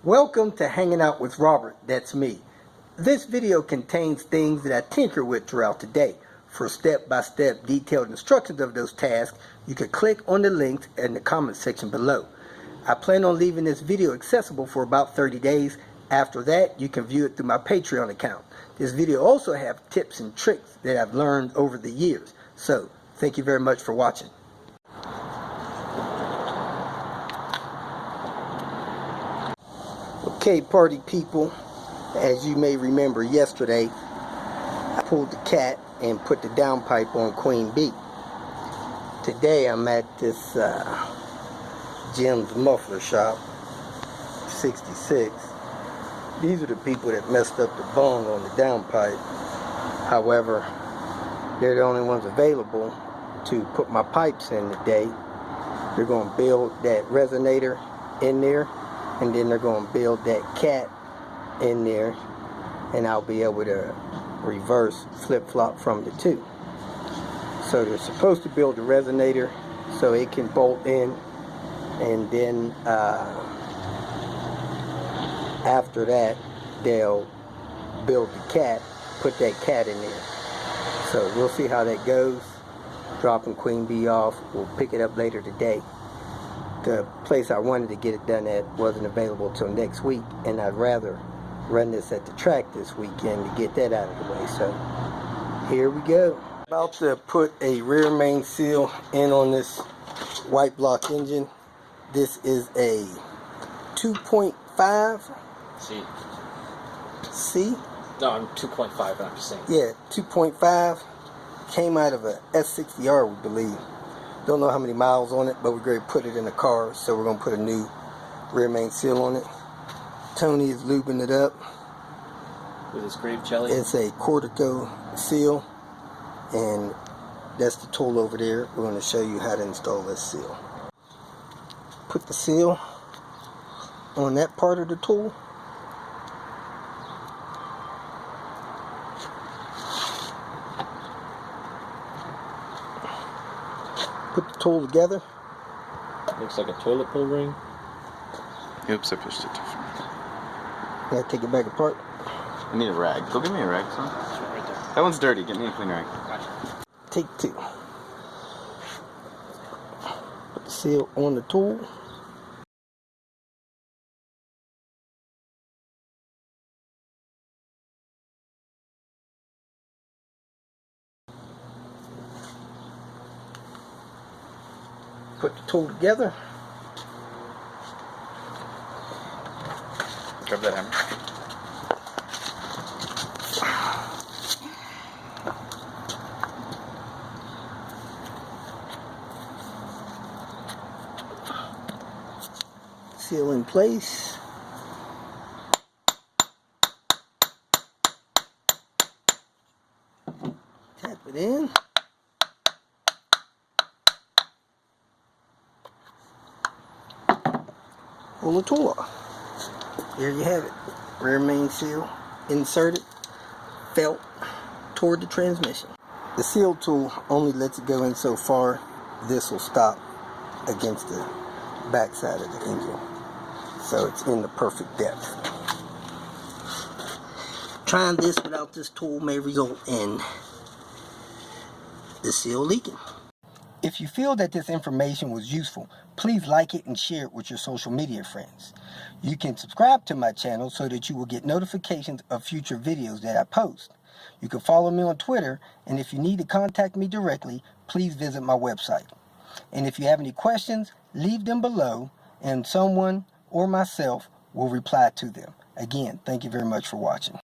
Welcome to Hanging Out with Robert, that's me. This video contains things that I tinker with throughout the day. For step-by-step detailed instructions of those tasks, you can click on the links in the comment section below. I plan on leaving this video accessible for about 30 days. After that, you can view it through my Patreon account. This video also has tips and tricks that I've learned over the years. So, thank you very much for watching. Okay, party people, as you may remember yesterday, I pulled the cat and put the downpipe on Queen Bee. Today I'm at this Jim's muffler shop, 66. These are the people that messed up the bung on the downpipe. However, they're the only ones available to put my pipes in today. They're going to build that resonator in there, and then they're going to build that cat in there, and I'll be able to reverse flip-flop from the two. So they're supposed to build the resonator so it can bolt in, and then after that they'll build the cat, put that cat in there. So we'll see how that goes. Dropping Queen Bee off, we'll pick it up later today. The place I wanted to get it done at wasn't available till next week, and I'd rather run this at the track this weekend to get that out of the way. So here we go. About to put a rear main seal in on this white block engine. This is a 2.5 C. No, I'm 2.5, but I'm just saying. Yeah, 2.5. Came out of a S60R, we believe. Don't know how many miles on it, but we're going to put it in the car, so we're going to put a new rear main seal on it. Tony is lubing it up with his grape jelly. It's a Cortico seal, and that's the tool over there. We're going to show you how to install this seal. Put the seal on that part of the tool. Put the tool together. Looks like a toilet pull ring. Oops, I pushed it too far. Gotta take it back apart. I need a rag. Go get me a rag, son. Right there. That one's dirty. Get me a clean rag. Gotcha. Take two. Put the seal on the tool. Put the tool together. Grab that hammer. Seal in place. Tap it in. Pull the tool off. There you have it. Rear main seal inserted, felt toward the transmission. The seal tool only lets it go in so far. This will stop against the back side of the engine, so it's in the perfect depth. Trying this without this tool may result in the seal leaking. If you feel that this information was useful, please like it and share it with your social media friends. You can subscribe to my channel so that you will get notifications of future videos that I post. You can follow me on Twitter, and if you need to contact me directly, please visit my website. And if you have any questions, leave them below, and someone or myself will reply to them. Again, thank you very much for watching.